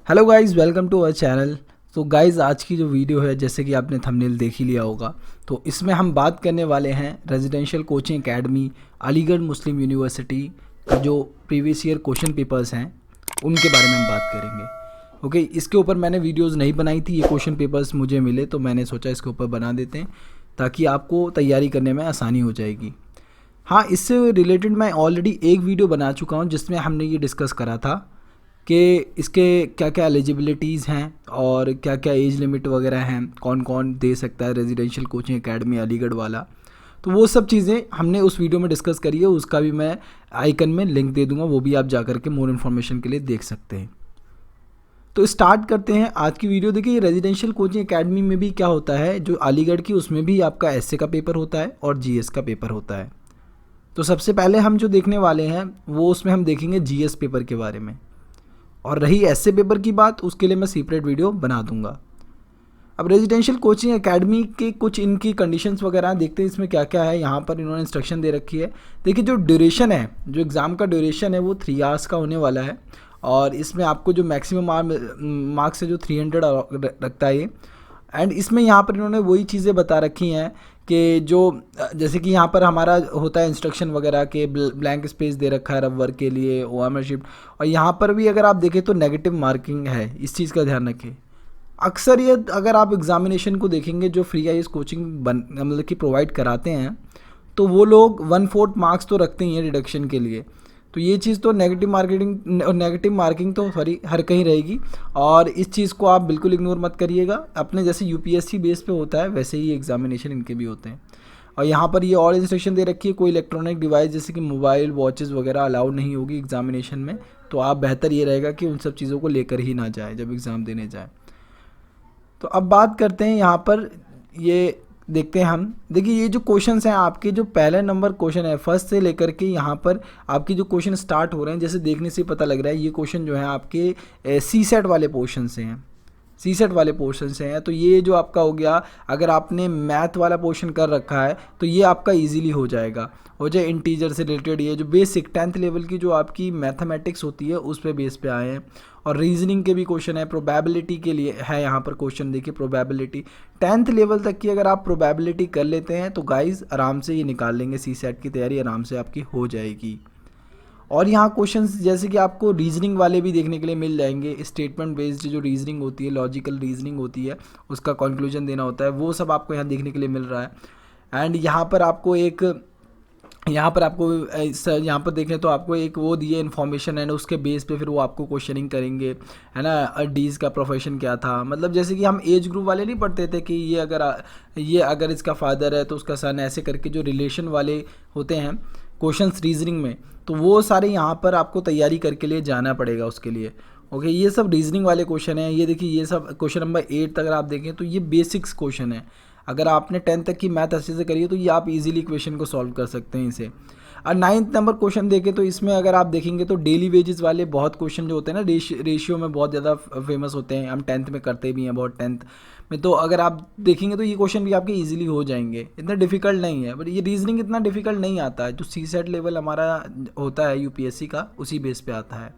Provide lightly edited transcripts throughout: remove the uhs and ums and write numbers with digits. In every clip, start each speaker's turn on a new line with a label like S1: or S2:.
S1: Hello guys, welcome to our channel. तो guys, आज की जो वीडियो है, जैसे कि आपने थंबनेल देख ही लिया होगा, तो इसमें हम बात करने वाले हैं रेजिडेंशियल कोचिंग एकेडमी अलीगढ़ मुस्लिम यूनिवर्सिटी का जो प्रीवियस ईयर क्वेश्चन पेपर्स हैं उनके बारे में हम बात करेंगे। ओके, इसके ऊपर मैंने वीडियोस नहीं बनाई थी, ये क्वेश्चन पेपर्स मुझे मिले तो मैंने सोचा इसके ऊपर बना देते हैं ताकि आपको तैयारी करने में आसानी हो जाएगी। हाँ, इससे रिलेटेड मैं ऑलरेडी एक वीडियो बना चुका हूँ जिसमें हमने ये डिस्कस करा था कि इसके क्या क्या एलिजिबिलिटीज़ हैं और क्या क्या एज लिमिट वगैरह हैं, कौन कौन दे सकता है रेजिडेंशियल कोचिंग एकेडमी अलीगढ़ वाला। तो वो सब चीज़ें हमने उस वीडियो में डिस्कस करी है, उसका भी मैं आइकन में लिंक दे दूंगा, वो भी आप जा कर के मोर इन्फॉर्मेशन के लिए देख सकते हैं। तो स्टार्ट करते हैं आज की वीडियो। देखिए, रेजिडेंशियल कोचिंग एकेडमी में भी क्या होता है, जो अलीगढ़ की उसमें भी आपका एसए का पेपर होता है और जीएस का पेपर होता है। तो सबसे पहले हम जो देखने वाले हैं वो उसमें हम देखेंगे जीएस पेपर के बारे में, और रही ऐसे पेपर की बात, उसके लिए मैं सेपरेट वीडियो बना दूंगा। अब रेजिडेंशियल कोचिंग एकेडमी के कुछ इनकी कंडीशंस वगैरह देखते हैं, इसमें क्या क्या है। यहाँ पर इन्होंने इंस्ट्रक्शन दे रखी है। देखिए, जो ड्यूरेशन है, जो एग्ज़ाम का ड्यूरेशन है वो 3 आवर्स का होने वाला है, और इसमें आपको जो मैक्सिमम मार्क्स है जो 300 रखता है ये। एंड इसमें यहाँ पर इन्होंने वही चीज़ें बता रखी हैं कि जो जैसे कि यहाँ पर हमारा होता है इंस्ट्रक्शन वगैरह के ब्लैंक स्पेस दे रखा है रब वर्क के लिए, ओएमआर शिफ्ट, और यहाँ पर भी अगर आप देखें तो नेगेटिव मार्किंग है, इस चीज़ का ध्यान रखें। अक्सर ये अगर आप एग्जामिनेशन को देखेंगे जो फ्री आईएएस कोचिंग मतलब कि प्रोवाइड कराते हैं, तो वो लोग 1/4 मार्क्स तो रखते ही हैं डिडक्शन के लिए। तो ये चीज़ तो नेगेटिव मार्किंग तो सॉरी हर कहीं रहेगी, और इस चीज़ को आप बिल्कुल इग्नोर मत करिएगा। अपने जैसे यूपीएससी बेस पे होता है वैसे ही एग्जामिनेशन इनके भी होते हैं। और यहाँ पर ये और इंस्ट्रक्शन दे रखी है, कोई इलेक्ट्रॉनिक डिवाइस जैसे कि मोबाइल वॉचेस वगैरह अलाउड नहीं होगी एग्जामिनेशन में। तो आप बेहतर ये रहेगा कि उन सब चीज़ों को लेकर ही ना जाए जब एग्ज़ाम देने जाए। तो अब बात करते हैं यहाँ पर, ये देखते हैं हम। देखिए, ये जो क्वेश्चंस हैं आपके, जो पहले नंबर क्वेश्चन है फर्स्ट से लेकर के यहाँ पर आपकी जो क्वेश्चन स्टार्ट हो रहे हैं, जैसे देखने से पता लग रहा है ये क्वेश्चन जो है आपके सी सेट वाले पोर्शन से हैं, सी सेट वाले पोर्शन से हैं। तो ये जो आपका हो गया, अगर आपने मैथ वाला पोर्शन कर रखा है तो ये आपका इजीली हो जाएगा। हो जाए इंटीजर से रिलेटेड, ये जो बेसिक 10th लेवल की जो आपकी मैथमेटिक्स होती है उस पे बेस पे आए हैं। और रीजनिंग के भी क्वेश्चन है, प्रोबेबिलिटी के लिए है यहाँ पर क्वेश्चन। देखिए, प्रोबेबिलिटी 10th लेवल तक की अगर आप प्रोबेबिलिटी कर लेते हैं तो गाइज आराम से ये निकाल लेंगे, सी सेट की तैयारी आराम से आपकी हो जाएगी। और यहाँ क्वेश्चंस जैसे कि आपको रीजनिंग वाले भी देखने के लिए मिल जाएंगे। स्टेटमेंट बेस्ड जो रीजनिंग होती है, लॉजिकल रीजनिंग होती है, उसका कंक्लूजन देना होता है, वो सब आपको यहाँ देखने के लिए मिल रहा है। एंड यहाँ पर आपको यहाँ पर देखें तो आपको एक वो दिए इन्फॉर्मेशन है, उसके बेस पे फिर वो आपको क्वेश्चनिंग करेंगे, है ना। डीज का प्रोफेशन क्या था, मतलब जैसे कि हम एज ग्रुप वाले नहीं पढ़ते थे कि ये अगर इसका फादर है तो उसका सन, ऐसे करके जो रिलेशन वाले होते हैं क्वेश्चंस रीजनिंग में, तो वो सारे यहाँ पर आपको तैयारी करके लिए जाना पड़ेगा उसके लिए। ओके, ये सब रीजनिंग वाले क्वेश्चन हैं। ये देखिए, ये सब क्वेश्चन नंबर 8 तक अगर आप देखें तो ये बेसिक्स क्वेश्चन है। अगर आपने 10th तक की मैथ अच्छे से करी है तो ये आप इजीली इक्वेशन को सॉल्व कर सकते हैं इसे। और 9th नंबर क्वेश्चन देखें तो इसमें अगर आप देखेंगे तो डेली वेजेस वाले बहुत क्वेश्चन जो होते हैं ना, रेशियो में बहुत ज़्यादा फेमस होते हैं, हम 10th में करते भी हैं बहुत 10th में। तो अगर आप देखेंगे तो ये क्वेश्चन भी आपके इजीली हो जाएंगे, इतना डिफिकल्ट नहीं है। बट ये रीजनिंग इतना डिफिकल्ट नहीं आता है, जो सी सेट लेवल हमारा होता है यूपीएससी का उसी बेस पे आता है।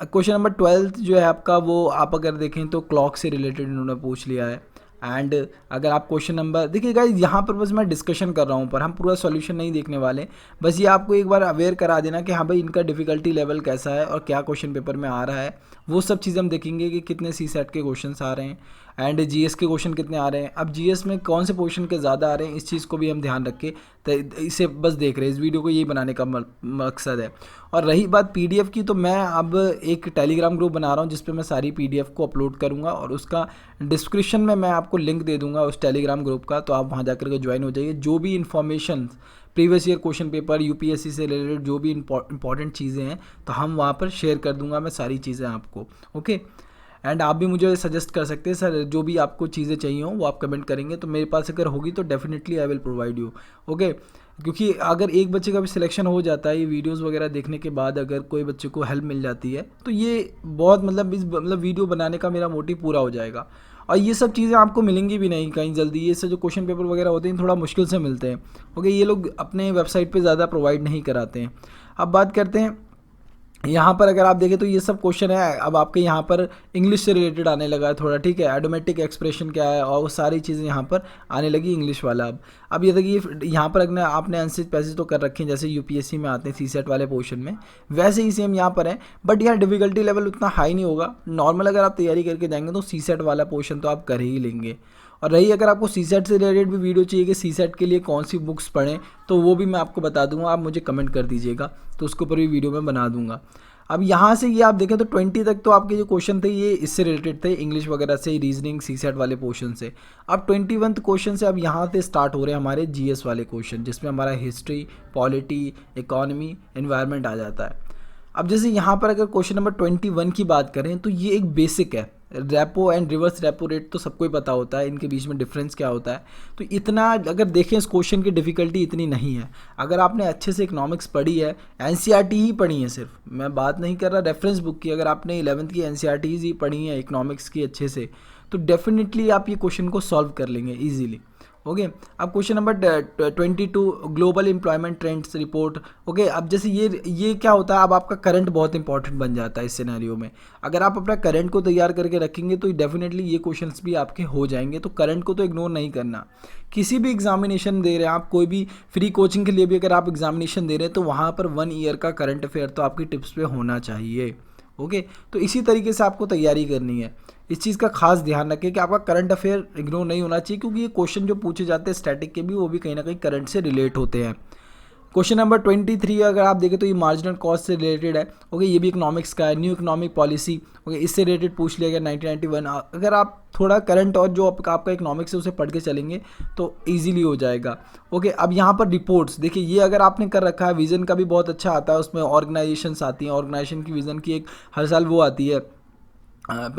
S1: क्वेश्चन नंबर 12 जो है आपका, वो आप अगर देखें तो क्लॉक से रिलेटेड इन्होंने पूछ लिया है। एंड अगर आप क्वेश्चन नंबर देखिए गाइस, यहाँ पर बस मैं डिस्कशन कर रहा हूँ, पर हम पूरा सॉल्यूशन नहीं देखने वाले। बस ये आपको एक बार अवेयर करा देना कि हाँ भाई, इनका डिफ़िकल्टी लेवल कैसा है और क्या क्वेश्चन पेपर में आ रहा है। वो सब चीज़ हम देखेंगे कि कितने सी सेट के क्वेश्चन आ रहे हैं एंड जीएस के क्वेश्चन कितने आ रहे हैं। अब जीएस में कौन से पोर्शन के ज़्यादा आ रहे हैं, इस चीज़ को भी हम ध्यान रखें। तो इसे बस देख रहे हैं, इस वीडियो को यही बनाने का मकसद है। और रही बात पीडीएफ की, तो मैं अब एक टेलीग्राम ग्रुप बना रहा हूँ जिस पे मैं सारी पीडीएफ को अपलोड करूँगा, और उसका डिस्क्रिप्शन में मैं आपको लिंक दे दूँगा उस टेलीग्राम ग्रुप का। तो आप वहाँ जाकर के ज्वाइन हो जाइए। जो भी information previous year question paper UPSC से रिलेटेड जो भी इंपॉर्टेंट चीज़ें हैं, तो हम वहाँ पर शेयर कर दूँगा मैं सारी चीज़ें आपको। ओके, एंड आप भी मुझे सजेस्ट कर सकते हैं सर, जो भी आपको चीज़ें चाहिए हो वो आप कमेंट करेंगे, तो मेरे पास अगर होगी तो definitely I will provide you. Okay, क्योंकि अगर एक बच्चे का भी सिलेक्शन हो जाता है, ये वीडियोस वगैरह देखने के बाद अगर कोई बच्चे को हेल्प मिल जाती है, तो ये बहुत मतलब वीडियो बनाने का मेरा मोटिव पूरा हो जाएगा। और ये सब चीज़ें आपको मिलेंगी भी नहीं कहीं जल्दी। ये सब जो क्वेश्चन पेपर वगैरह होते हैं थोड़ा मुश्किल से मिलते हैं। ओके, ये लोग अपने वेबसाइट पे ज़्यादा प्रोवाइड नहीं कराते हैं। अब बात करते हैं यहाँ पर अगर आप देखें तो ये सब क्वेश्चन है अब आपके यहाँ पर इंग्लिश से रिलेटेड आने लगा है थोड़ा, ठीक है। ऑटोमेटिक एक्सप्रेशन क्या है और वो सारी चीज़ें यहाँ पर आने लगी इंग्लिश वाला। अब ये देखिए यहाँ पर अगर आपने आंसर पैसेज तो कर रखे हैं जैसे यूपीएससी में आते हैं सीसेट वाले पोर्शन में, वैसे ही सेम यहाँ पर है। बट यहाँ डिफिकल्टी लेवल उतना हाई नहीं होगा, नॉर्मल अगर आप तैयारी करके जाएंगे तो सीसेट वाला पोर्शन तो आप कर ही लेंगे। और रही अगर आपको सीसेट से रिलेटेड भी वीडियो चाहिए कि सीसेट के लिए कौन सी बुक्स पढ़ें, तो वो भी मैं आपको बता दूंगा, आप मुझे कमेंट कर दीजिएगा तो उसके ऊपर भी वीडियो मैं बना दूंगा। अब यहाँ से ये आप देखें तो 20 तक तो आपके जो क्वेश्चन थे ये इससे रिलेटेड थे, इंग्लिश वगैरह से, रीजनिंग सीसेट वाले पोर्शन से। अब 21 क्वेश्चन से अब यहाँ से स्टार्ट हो रहे हैं हमारे जीएस वाले क्वेश्चन, जिसमें हमारा हिस्ट्री, पॉलिटी, इकोनॉमी, एनवायरनमेंट आ जाता है। अब जैसे यहाँ पर अगर क्वेश्चन नंबर 21 की बात करें तो ये एक बेसिक है। Repo and reverse repo rate तो सबको ही पता होता है, इनके बीच में डिफरेंस क्या होता है। तो इतना अगर देखें इस क्वेश्चन की डिफ़िकल्टी इतनी नहीं है। अगर आपने अच्छे से इकोनॉमिक्स पढ़ी है, एनसीईआरटी ही पढ़ी है, सिर्फ मैं बात नहीं कर रहा रेफरेंस बुक की, अगर आपने 11th की एनसीईआरटीज़ ही पढ़ी है इकोनॉमिक्स की अच्छे से, तो डेफिनेटली आप ये क्वेश्चन को सॉल्व कर लेंगे ईजिली। ओके, अब question number 22 global employment trends report. Okay, अब जैसे ये क्या होता है, अब आपका करंट बहुत इंपॉर्टेंट बन जाता है इस सिनेरियो में। अगर आप अपना करंट को तैयार करके रखेंगे तो डेफिनेटली ये क्वेश्चंस भी आपके हो जाएंगे। तो करंट को तो इग्नोर नहीं करना। किसी भी एग्जामिनेशन दे रहे हैं आप, कोई भी फ्री कोचिंग के लिए भी अगर आप एग्जामिनेशन दे रहे हैं तो वहाँ पर 1 ईयर का करंट अफेयर तो आपकी टिप्स पे होना चाहिए। ओके, तो इसी तरीके से आपको तैयारी करनी है। इस चीज़ का खास ध्यान रखें कि आपका करंट अफेयर इग्नोर नहीं होना चाहिए, क्योंकि ये क्वेश्चन जो पूछे जाते हैं स्टैटिक के भी, वो भी कहीं ना कहीं करंट से रिलेट होते हैं। क्वेश्चन नंबर 23 अगर आप देखें तो ये मार्जिनल कॉस्ट से रिलेटेड है। ओके, ये भी इकोनॉमिक्स का है, न्यू इकोनॉमिक पॉलिसी। ओके, इससे रिलेटेड पूछ लिया गया 1991। अगर आप थोड़ा करंट और जो आपका इकोनॉमिक्स है उसे पढ़ के चलेंगे तो ईजिली हो जाएगा। ओके, अब यहाँ पर रिपोर्ट्स देखिए, ये अगर आपने कर रखा है, विजन का भी बहुत अच्छा आता है, उसमें ऑर्गेनाइजेशंस आती हैं, ऑर्गेनाइजेशन की विजन की एक हर साल वो आती है,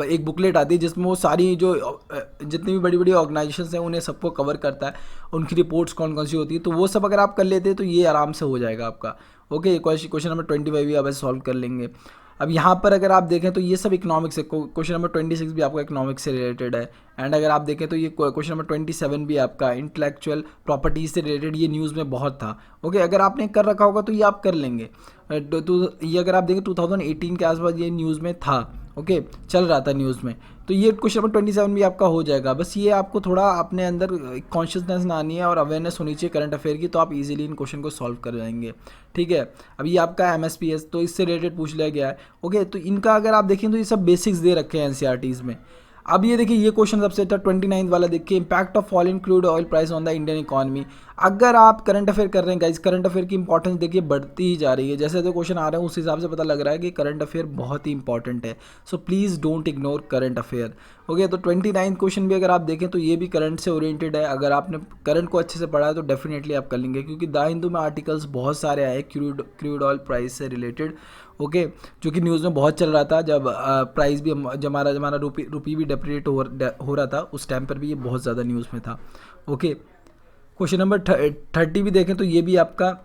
S1: एक बुकलेट आती है जिसमें वो सारी जो जितनी भी बड़ी बड़ी ऑर्गेनाइजेशंस हैं उन्हें सबको कवर करता है, उनकी रिपोर्ट्स कौन कौन सी होती है। तो वो सब अगर आप कर लेते हैं तो ये आराम से हो जाएगा आपका। ओके, क्वेश्चन नंबर 25 भी आप ऐसे सॉल्व कर लेंगे। अब यहाँ पर अगर आप देखें तो ये सब इकोनॉमिक्स है। क्वेश्चन नंबर 26 भी आपका इकोनॉमिक्स से रिलेटेड है। एंड अगर आप देखें तो ये क्वेश्चन नंबर 27 भी आपका इंटेलेक्चुअल प्रॉपर्टीज से रिलेटेड, ये न्यूज़ में बहुत था। ओके, अगर आपने कर रखा होगा तो ये आप कर लेंगे। तो ये अगर आप देखें 2018 के आसपास ये न्यूज़ में था। ओके, चल रहा था न्यूज़ में, तो ये क्वेश्चन नंबर 27 भी आपका हो जाएगा। बस ये आपको थोड़ा अपने अंदर कॉन्शियसनेस ना आनी है और अवेयरनेस होनी चाहिए करंट अफेयर की, तो आप इजीली इन क्वेश्चन को सॉल्व कर जाएंगे। ठीक है, अब ये आपका MSPS तो इससे रिलेटेड पूछ लिया गया है। ओके, तो इनका अगर आप देखें तो ये सब बेसिक्स दे रखे हैं एनसीईआरटीज़ में। अब ये देखिए, ये क्वेश्चन सबसे अच्छा 29 वाला देखिए, impact of fall in crude oil price on the Indian economy. अगर आप करंट अफेयर कर रहे हैं गाइस, करंट अफेयर की इंपॉर्टेंस देखिए बढ़ती ही जा रही है। जैसे जो क्वेश्चन आ रहे हैं उस हिसाब से पता लग रहा है कि करंट अफेयर बहुत ही इंपॉर्टेंट है। So please don't ignore current affair. Okay, तो 29 क्वेश्चन भी अगर आप देखें तो ये भी करंट से ओरिएंटेड है। अगर आपने करंट को अच्छे से पढ़ा है तो डेफिनेटली आप कर लेंगे, क्योंकि द हिंदू में आर्टिकल्स बहुत सारे आए क्रूड ऑयल प्राइस से रिलेटेड। ओके, जो कि न्यूज़ में बहुत चल रहा था, जब प्राइस भी हमारा रुपी भी डेप्रिएट हो रहा था, उस टाइम पर भी ये बहुत ज़्यादा न्यूज़ में था। ओके, क्वेश्चन नंबर 30 भी देखें तो ये भी आपका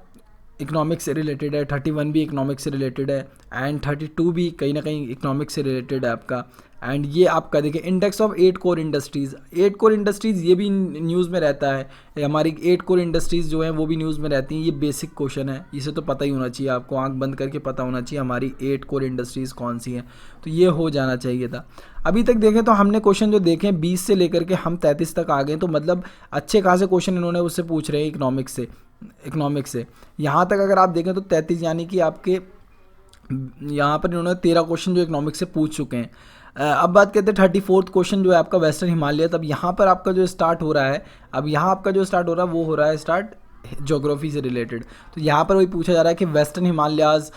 S1: इकोनॉमिक्स से रिलेटेड है। 31 भी इकोनॉमिक्स से रिलेटेड है एंड 32 भी कहीं ना कहीं इकोनॉमिक्स से रिलेटेड है आपका। एंड ये आपका देखिए index of 8 core industries. 8 core industries ये भी न्यूज़ में रहता है। हमारी 8 कोर इंडस्ट्रीज़ जो हैं वो भी न्यूज़ में रहती हैं। ये बेसिक क्वेश्चन है, इसे तो पता ही होना चाहिए आपको, आंख बंद करके पता होना चाहिए हमारी 8 कोर इंडस्ट्रीज़ कौन सी हैं। तो ये हो जाना चाहिए था। अभी तक देखें तो हमने क्वेश्चन जो देखे 20 से लेकर के हम 33 तक आ गए, तो मतलब अच्छे खासे क्वेश्चन इन्होंने उससे पूछ रहे हैं इकोनॉमिक्स से। यहाँ तक अगर आप देखें तो 33, यानी कि आपके यहाँ पर इन्होंने 13 क्वेश्चन जो इकोनॉमिक्स से पूछ चुके हैं। अब बात करते हैं 34th क्वेश्चन जो है आपका वेस्टर्न हिमालय। तब यहाँ पर आपका जो स्टार्ट हो रहा है, अब यहाँ आपका जो स्टार्ट हो रहा है वो हो रहा है स्टार्ट ज्योग्राफी से रिलेटेड। तो यहाँ पर वही पूछा जा रहा है कि वेस्टर्न हिमालयाज़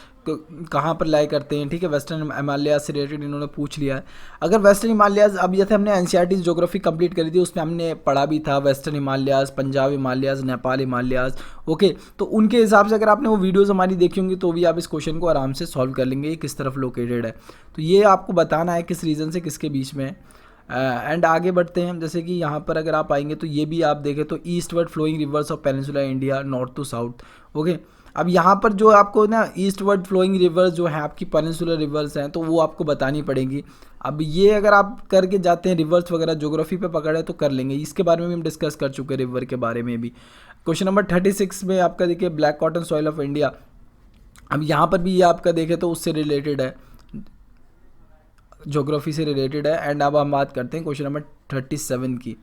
S1: कहाँ पर लाई करते हैं। ठीक है, वेस्टर्न हिमालयाज़ से रिलेटेड इन्होंने पूछ लिया है। अगर वेस्टर्न हिमालयाज़, अब जैसे हमने एनसीईआरटी ज्योग्राफी कंप्लीट करी थी, उसमें हमने पढ़ा भी था western Himalayas, Punjab Himalayas, Nepal Himalayas. Okay, तो उनके हिसाब से अगर आपने वो वीडियोज़ हमारी देखी होंगी तो भी आप इस क्वेश्चन को आराम से सॉल्व कर लेंगे, किस तरफ लोकेटेड है। तो ये आपको बताना है किस रीज़न से किसके बीच में है। एंड आगे बढ़ते हैं, जैसे कि यहाँ पर अगर आप आएंगे तो ये भी आप देखें तो eastward flowing rivers of peninsula India, north to south. Okay, अब यहाँ पर जो आपको ना ईस्ट वर्ड फ्लोइंग रिवर्स जो है आपकी पेनिनसुलर रिवर्स हैं, तो वो आपको बतानी पड़ेगी। अब ये अगर आप करके जाते हैं रिवर्स वगैरह ज्योग्राफी पे पकड़े तो कर लेंगे, इसके बारे में भी हम डिस्कस कर चुके हैं रिवर के बारे में भी। क्वेश्चन नंबर 36 में आपका देखिए black cotton soil of India. अब यहाँ पर भी ये आपका देखें तो उससे रिलेटेड है, ज्योग्राफी से रिलेटेड है। एंड अब हम बात करते हैं क्वेश्चन नंबर 37 की।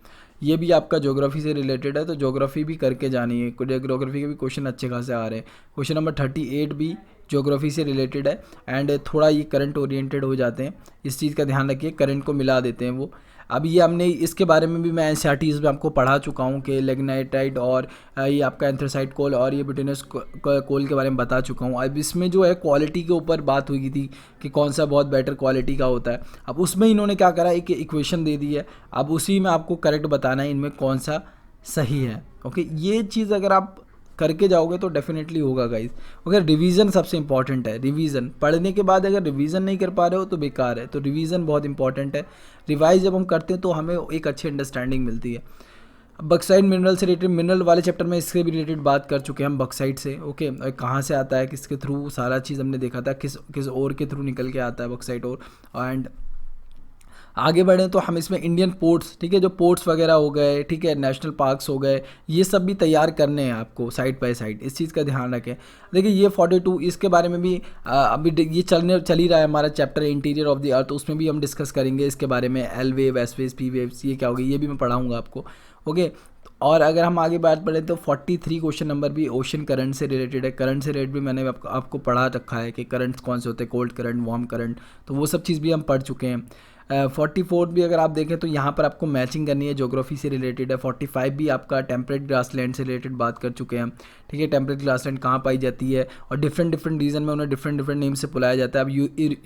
S1: ये भी आपका ज्योग्राफी से रिलेटेड है, तो ज्योग्राफी भी करके जानी है, ज्योग्राफी के भी क्वेश्चन अच्छे खासे आ रहे हैं। क्वेश्चन नंबर 38 भी ज्योग्राफी से रिलेटेड है एंड थोड़ा ये करंट ओरिएंटेड हो जाते हैं, इस चीज़ का ध्यान रखिए, करंट को मिला देते हैं वो। अब ये हमने इसके बारे में भी मैं एनसीईआरटीज़ में आपको पढ़ा चुका हूँ कि लिग्नाइटाइट और ये आपका एंथ्रासाइट कोल और ये ब्यूटेनस कोल के बारे में बता चुका हूँ। अब इसमें जो है क्वालिटी के ऊपर बात हुई थी कि कौन सा बहुत बेटर क्वालिटी का होता है। अब उसमें इन्होंने क्या करा, एक इक्वेशन दे दी है, अब उसी में आपको करेक्ट बताना है इनमें कौन सा सही है। ओके, ये चीज़ अगर आप करके जाओगे तो डेफिनेटली होगा गाइस। अगर रिवीजन सबसे इंपॉर्टेंट है, रिवीजन पढ़ने के बाद अगर रिवीजन नहीं कर पा रहे हो तो बेकार है, तो रिवीजन बहुत इंपॉर्टेंट है। रिवाइज जब हम करते हैं तो हमें एक अच्छी अंडरस्टैंडिंग मिलती है। बक्साइट मिनरल से रिलेटेड, मिनरल वाले चैप्टर में इससे भी रिलेटेड बात कर चुके हैं हम बक्साइट से। ओके, कहाँ से आता है, किसके थ्रू, सारा चीज़ हमने देखा था, किस किस ओर के थ्रू निकल के आता है बक्साइट ओर। एंड आगे बढ़ें तो हम इसमें इंडियन पोर्ट्स, ठीक है, जो पोर्ट्स वगैरह हो गए, ठीक है, नेशनल पार्क्स हो गए, ये सब भी तैयार करने हैं आपको साइड बाय साइड, इस चीज़ का ध्यान रखें। देखिए ये 42 इसके बारे में भी अभी ये चल ही रहा है हमारा chapter interior of the earth, उसमें भी हम डिस्कस करेंगे इसके बारे में, L wave, S wave, P waves, ये क्या होगी ये भी मैं पढ़ाऊँगा आपको। ओके, और अगर हम आगे बात पढ़ें तो 43 क्वेश्चन नंबर भी ओशन करंट से रिलेटेड है। करंट से रिलेटेड भी मैंने आपको पढ़ा रखा है कि करंट्स कौन से होते हैं, कोल्ड करंट, वार्म करंट, तो वो सब चीज़ भी हम पढ़ चुके हैं। 44 भी अगर आप देखें तो यहाँ पर आपको मैचिंग करनी है, ज्योग्राफी से रिलेटेड है। 45 भी आपका टेम्परेट ग्रासलैंड से रिलेटेड बात कर चुके हैं, ठीक है, टेम्परेट ग्रासलैंड कहाँ पाई जाती है और डिफरेंट डिफरेंट रीजन में उन्हें डिफरेंट डिफरेंट नेम से बुलाया जाता है। अब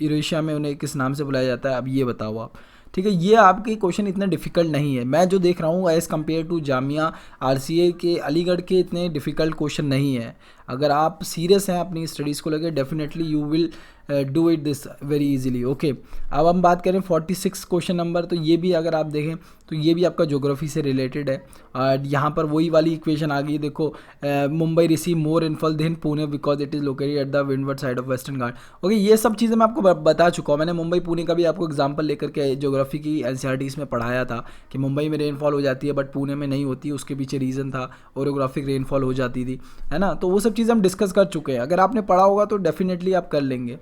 S1: यूरेशिया में उन्हें किस नाम से बुलाया जाता है, अब ये बताओ आप, ठीक है। ये आपके क्वेश्चन इतना डिफिकल्ट नहीं है, मैं जो देख रहा हूँ as compare to Jamia RCA के अलीगढ़ के इतने डिफ़िकल्ट क्वेश्चन नहीं है। अगर आप सीरियस हैं अपनी स्टडीज़ को लेकर, definitely you will do it this very easily. Okay, अब हम बात करें 46 क्वेश्चन नंबर, तो ये भी अगर आप देखें तो ये भी आपका ज्योग्राफी से रिलेटेड है। और यहाँ पर वही वाली इक्वेशन आ गई, देखो, Mumbai receive more rainfall than Pune because it is located at the windward side of Western Ghat. Okay, ये सब चीज़ें मैं आपको बता चुका हूँ, मैंने मुंबई पुणे का भी आपको एग्जाम्पल लेकर के ज्योग्राफी की एनसीईआरटीज़ में पढ़ाया था कि मुंबई में रेनफॉल हो जाती है बट पुणे में नहीं होती, उसके पीछे रीज़न था, ओरोग्राफिक रेनफॉल हो जाती थी, है ना। तो वो सब चीज़ें हम डिस्कस कर चुके हैं, अगर आपने पढ़ा होगा तो डेफिनेटली आप कर लेंगे।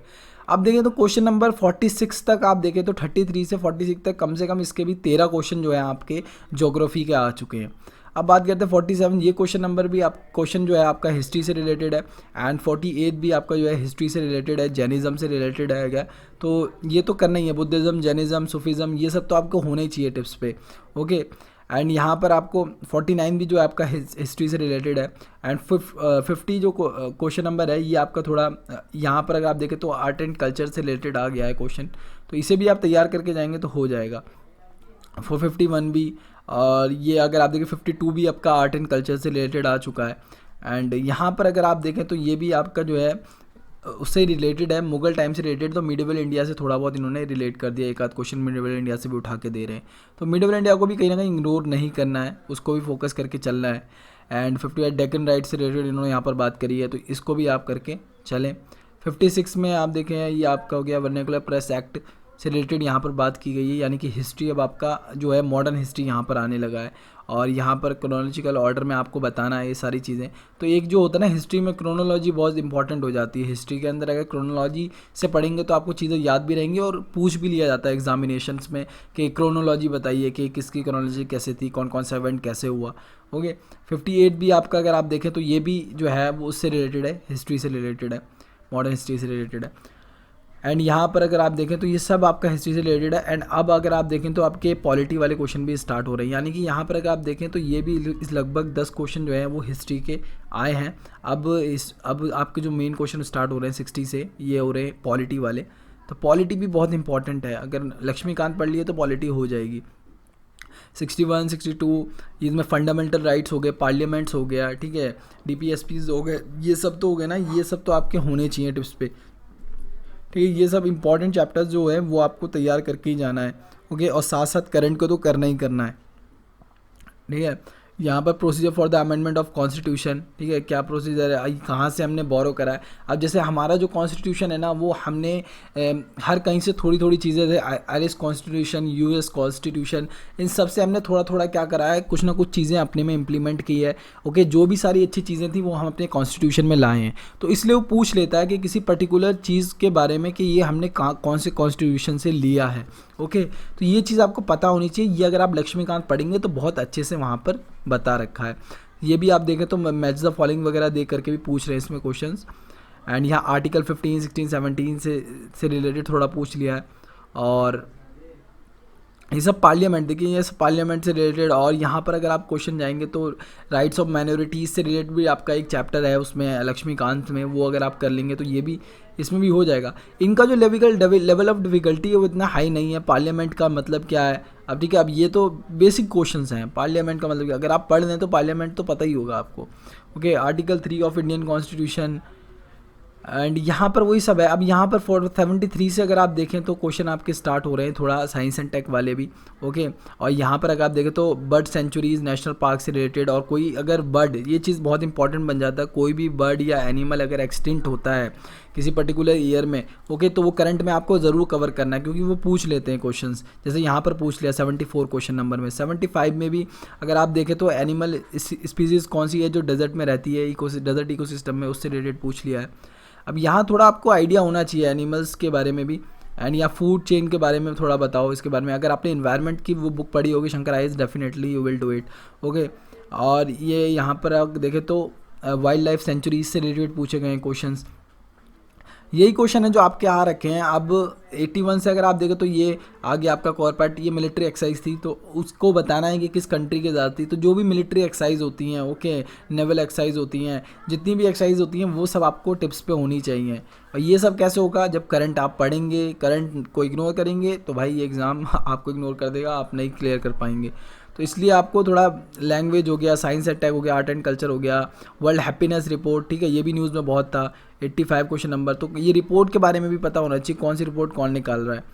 S1: अब देखें तो क्वेश्चन नंबर 46 तक आप देखें तो 33 से 46 तक कम से कम इसके भी 13 क्वेश्चन जो है आपके ज्योग्राफी के आ चुके हैं। अब बात करते हैं 47, ये क्वेश्चन नंबर भी आप क्वेश्चन जो है आपका हिस्ट्री से रिलेटेड है। एंड 48 भी आपका जो है हिस्ट्री से रिलेटेड है, जैनिज़्म से रिलेटेड है क्या, तो ये तो करना ही है, बुद्धिज़्म, जैनिज़्म, सूफीज़्म, ये सब तो आपको होना ही चाहिए टिप्स पे। ओके, एंड यहाँ पर आपको 49 भी जो है आपका हिस्ट्री से रिलेटेड है। एंड 50 जो क्वेश्चन नंबर है ये आपका थोड़ा यहाँ पर अगर आप देखें तो आर्ट एंड कल्चर से रिलेटेड आ गया है क्वेश्चन, तो इसे भी आप तैयार करके जाएंगे तो हो जाएगा। 451 भी, और ये अगर आप देखें 52 भी आपका आर्ट एंड कल्चर से रिलेटेड आ चुका है। एंड यहाँ पर अगर आप देखें तो ये भी आपका जो है उससे रिलेटेड है, मुगल टाइम से रिलेटेड, तो मिडिवल इंडिया से थोड़ा बहुत इन्होंने रिलेट कर दिया, एक आध क्वेश्चन मिडिवल इंडिया से भी उठा के दे रहे हैं। तो मिडिवल इंडिया को भी कहीं ना कहीं इग्नोर नहीं करना है, उसको भी फोकस करके चलना है। एंड 58 डेक्कन राइट से रिलेटेड इन्होंने यहाँ पर बात करी है, तो इसको भी आप करके चलें। 56 में आप देखें ये आपका हो गया वर्नाकुलर प्रेस एक्ट से रिलेटेड यहाँ पर बात की गई है, यानी कि हिस्ट्री अब आपका जो है मॉडर्न हिस्ट्री यहाँ पर आने लगा है, और यहाँ पर क्रोनोलॉजिकल ऑर्डर में आपको बताना है ये सारी चीज़ें। तो एक जो होता है ना हिस्ट्री में, क्रोनोलॉजी बहुत इंपॉर्टेंट हो जाती है हिस्ट्री के अंदर। अगर क्रोनोलॉजी से पढ़ेंगे तो आपको चीज़ें याद भी रहेंगी और पूछ भी लिया जाता है एग्जामिनेशंस में कि क्रोनोलॉजी बताइए कि किसकी क्रोनोलॉजी कैसे थी, कौन कौन सा इवेंट कैसे हुआ। ओके, 58 भी आपका अगर आप देखें तो ये भी जो है वो उससे रिलेटेड है, हिस्ट्री से रिलेटेड है, मॉडर्न हिस्ट्री से रिलेटेड है। एंड यहाँ पर अगर आप देखें तो ये सब आपका हिस्ट्री से रिलेटेड है। एंड अब अगर आप देखें तो आपके पॉलिटी वाले क्वेश्चन भी स्टार्ट हो रहे हैं, यानी कि यहाँ पर अगर आप देखें तो ये भी इस लगभग 10 क्वेश्चन जो है वो हिस्ट्री के आए हैं। अब आपके जो मेन क्वेश्चन स्टार्ट हो रहे हैं 60 से, ये हो रहे हैं पॉलिटी वाले। तो पॉलिटी भी बहुत इंपॉर्टेंट है, अगर लक्ष्मीकांत पढ़ लिए तो पॉलिटी हो जाएगी। 61, 62 इसमें फंडामेंटल राइट्स हो गए, पार्लियामेंट्स हो गया, ठीक है, DPSPs हो गए, ये सब तो हो गए ना, ये सब तो आपके होने चाहिए टिप्स पे, ठीक है। ये सब इंपॉर्टेंट चैप्टर्स जो है वो आपको तैयार करके ही जाना है। ओके, और साथ साथ करंट को तो करना ही करना है, ठीक है। यहाँ पर procedure for the amendment of constitution, ठीक है, क्या प्रोसीजर है, कहाँ से हमने बोरो करा है। अब जैसे हमारा जो कॉन्स्टिट्यूशन है ना, वो हमने हर कहीं से थोड़ी थोड़ी चीज़ें थे, आयरिश कॉन्स्टिट्यूशन, यूएस कॉन्स्टिट्यूशन, इन सब से हमने थोड़ा थोड़ा क्या करा है, कुछ ना कुछ चीज़ें अपने में इम्प्लीमेंट की है। ओके, जो भी सारी अच्छी चीज़ें थी वो हम अपने कॉन्स्टिट्यूशन में लाए हैं। तो इसलिए वो पूछ लेता है कि किसी पर्टिकुलर चीज़ के बारे में कि ये हमने कौन से कॉन्स्टिट्यूशन से लिया है। ओके, तो ये चीज़ आपको पता होनी चाहिए। ये अगर आप लक्ष्मीकांत पढ़ेंगे तो बहुत अच्छे से वहाँ पर बता रखा है। ये भी आप देखें तो मैच द फॉलोइंग वगैरह दे करके भी पूछ रहे हैं इसमें क्वेश्चंस। एंड यहाँ आर्टिकल 15, 16, 17 से रिलेटेड थोड़ा पूछ लिया है। और ये सब पार्लियामेंट, देखिए ये सब पार्लियामेंट से रिलेटेड। और यहाँ पर अगर आप क्वेश्चन जाएंगे तो राइट्स ऑफ माइनॉरिटीज़ से रिलेटेड भी आपका एक चैप्टर है उसमें लक्ष्मीकांत में, वो अगर आप कर लेंगे तो ये भी इसमें भी हो जाएगा। इनका जो लेवल ऑफ डिफ़िकल्टी है वो इतना हाई नहीं है। पार्लियामेंट का मतलब क्या है, अब ठीक है, अब ये तो बेसिक क्वेश्चंस हैं। पार्लियामेंट का मतलब क्या, अगर आप पढ़ लें तो पार्लियामेंट तो पता ही होगा आपको। Okay, article 3 of Indian constitution, and यहाँ पर वही सब है। अब यहाँ पर 473 से अगर आप देखें तो क्वेश्चन आपके स्टार्ट हो रहे हैं थोड़ा साइंस एंड टेक वाले भी। ओके, और यहाँ पर अगर आप देखें तो बर्ड सेंचुरीज, नेशनल पार्क से रिलेटेड, और कोई अगर बर्ड, ये चीज़ बहुत इंपॉर्टेंट बन जाता है, कोई भी बर्ड या एनिमल अगर एक्सटिंक्ट होता है किसी पर्टिकुलर ईयर में, ओके, तो वो करंट में आपको ज़रूर कवर करना है, क्योंकि वो पूछ लेते हैं क्वेश्चंस। जैसे यहाँ पर पूछ लिया 74 क्वेश्चन नंबर में। 75 में भी अगर आप देखें तो एनिमल स्पीसीज़ कौन सी है जो डेजर्ट में रहती है, डेजर्ट इकोसिस्टम में, उससे रिलेटेड पूछ लिया है। अब यहाँ थोड़ा आपको आइडिया होना चाहिए एनिमल्स के बारे में भी, एंड या फूड चेन के बारे में थोड़ा बताओ इसके बारे में। अगर आपने इन्वायरमेंट की वो बुक पढ़ी होगी Shankar eyes, definitely you will do it. Okay, और ये यहाँ पर आप देखें तो वाइल्ड लाइफ सेंचुरीज से रिलेटेड पूछे गए हैं क्वेश्चंस। यही क्वेश्चन है जो आपके आ रखे हैं। अब 81 से अगर आप देखें तो ये आगे आपका कॉर्पोरेट, ये मिलिट्री एक्सरसाइज थी, तो उसको बताना है कि किस कंट्री के ज़्यादा थी। तो जो भी मिलिट्री एक्सरसाइज होती हैं, ओके, नेवल एक्सरसाइज होती हैं, जितनी भी एक्सरसाइज होती हैं वो सब आपको टिप्स पे होनी चाहिए। और ये सब कैसे होगा, जब करंट आप पढ़ेंगे, करंट को इग्नोर करेंगे तो भाई ये एग्ज़ाम आपको इग्नोर कर देगा, आप नहीं क्लियर कर पाएंगे। तो इसलिए आपको थोड़ा लैंग्वेज हो गया, साइंस एंड टेक हो गया, आर्ट एंड कल्चर हो गया, वर्ल्ड हैप्पीनेस रिपोर्ट, ठीक है, ये भी न्यूज़ में बहुत था, 85 क्वेश्चन नंबर। तो ये रिपोर्ट के बारे में भी पता होना चाहिए, कौन सी रिपोर्ट कौन निकाल रहा है।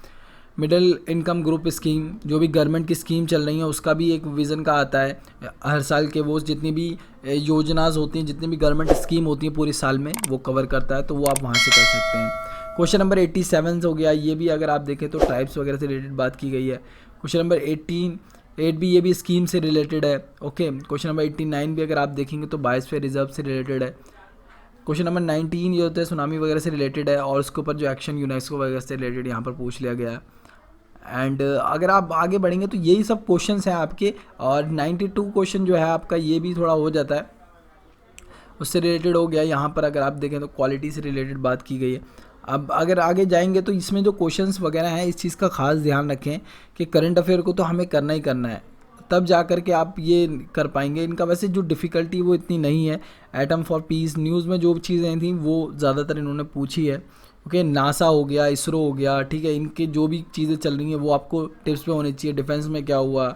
S1: मिडिल इनकम ग्रुप स्कीम, जो भी गवर्नमेंट की स्कीम चल रही है उसका भी एक विज़न का आता है हर साल के, वो जितनी भी योजनाज होती हैं, जितनी भी गवर्नमेंट स्कीम होती हैं पूरे साल में, वो कवर करता है, तो वो आप वहाँ से कर सकते हैं। क्वेश्चन नंबर 87 हो गया, ये भी अगर आप देखें तो ट्राइब्स वगैरह से रिलेटेड बात की गई है। क्वेश्चन नंबर 8 भी, ये भी स्कीम से रिलेटेड है। ओके, क्वेश्चन नंबर 89 भी अगर आप देखेंगे तो बायोस्फीयर रिजर्व से रिलेटेड है। क्वेश्चन नंबर 19 ये होता है सुनामी वगैरह से रिलेटेड है, और उसके ऊपर जो एक्शन यूनेस्को वगैरह से रिलेटेड यहाँ पर पूछ लिया गया है। एंड अगर आप आगे बढ़ेंगे तो यही सब क्वेश्चंस हैं आपके। और 92 क्वेश्चन जो है आपका, ये भी थोड़ा हो जाता है, उससे रिलेटेड हो गया। यहाँ पर अगर आप देखें तो क्वालिटी से रिलेटेड बात की गई है। अब अगर आगे जाएंगे तो इसमें जो क्वेश्चंस वगैरह हैं, इस चीज़ का खास ध्यान रखें कि करंट अफेयर को तो हमें करना ही करना है, तब जा कर के आप ये कर पाएंगे। इनका वैसे जो डिफ़िकल्टी वो इतनी नहीं है। एटम फॉर पीस, न्यूज़ में जो चीज़ें थी वो ज़्यादातर इन्होंने पूछी है। ओके, नासा हो गया, इसरो हो गया, ठीक है, इनके जो भी चीज़ें चल रही हैं वो आपको टिप्स पे होनी चाहिए। डिफेंस में क्या हुआ,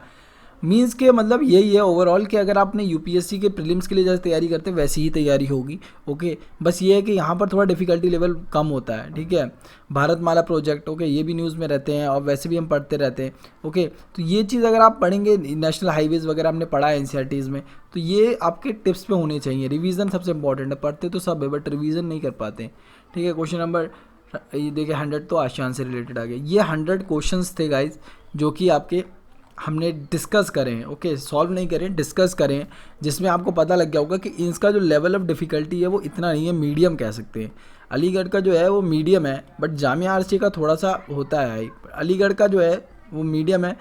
S1: मीन्स के मतलब यही है ओवरऑल कि अगर आपने यूपीएससी के प्रीलिम्स के लिए जैसे तैयारी करते हैं वैसी ही तैयारी होगी। ओके, बस ये है कि यहाँ पर थोड़ा डिफ़िकल्टी लेवल कम होता है, ठीक है। भारतमाला प्रोजेक्ट, ओके, ये भी न्यूज़ में रहते हैं और वैसे भी हम पढ़ते रहते हैं। ओके, तो ये चीज़ अगर आप पढ़ेंगे, नेशनल हाईवेज़ वगैरह हमने पढ़ा है एनसीईआरटीज़ में, तो ये आपके टिप्स पे होने चाहिए। रिवीजन सबसे इंपॉर्टेंट है, पढ़ते तो सब है बट रिवीजन नहीं कर पाते, ठीक है। क्वेश्चन नंबर ये देखिए 100 तो आशान से रिलेटेड आ गया। ये 100 क्वेश्चंस थे गाइज जो कि आपके हमने डिस्कस करें, ओके, सॉल्व नहीं करें, डिस्कस करें, जिसमें आपको पता लग गया होगा कि इसका जो लेवल ऑफ डिफ़िकल्टी है वो इतना नहीं है, मीडियम कह सकते हैं। अलीगढ़ का जो है वो मीडियम है, बट जामिया आरसी का थोड़ा सा होता है। अलीगढ़ का जो है वो मीडियम है,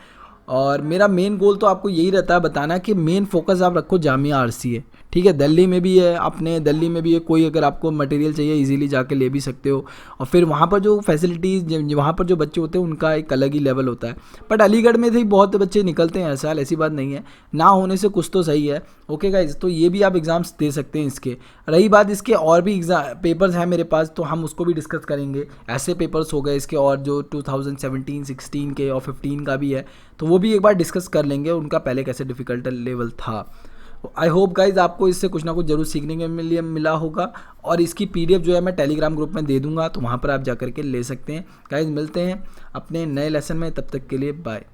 S1: और मेरा मेन गोल तो आपको यही रहता है बताना कि मेन फोकस आप रखो जामिया आरसी है, ठीक है। दिल्ली में भी है, अपने दिल्ली में भी है, कोई अगर आपको मटेरियल चाहिए इजीली जाके ले भी सकते हो। और फिर वहाँ पर जो फैसिलिटीज़, वहाँ पर जो बच्चे होते हैं उनका एक अलग ही लेवल होता है। बट अलीगढ़ में भी बहुत बच्चे निकलते हैं हर साल, ऐसी बात नहीं है, ना होने से कुछ तो सही है। ओके गाइज, तो ये भी आप एग्ज़ाम्स दे सकते हैं इसके। रही बात इसके और भी एग्ज़ाम पेपर्स हैं मेरे पास, तो हम उसको भी डिस्कस करेंगे। ऐसे पेपर्स हो गए इसके, और जो 2017, 16 के और 15 का भी है, तो वो भी एक बार डिस्कस कर लेंगे, उनका पहले कैसे डिफ़िकल्ट लेवल था। आई होप गाइज आपको इससे कुछ ना कुछ जरूर सीखने के मिला होगा। और इसकी पीडीएफ जो है मैं टेलीग्राम ग्रुप में दे दूंगा, तो वहाँ पर आप जा कर के ले सकते हैं। गाइज मिलते हैं अपने नए लेसन में, तब तक के लिए बाय।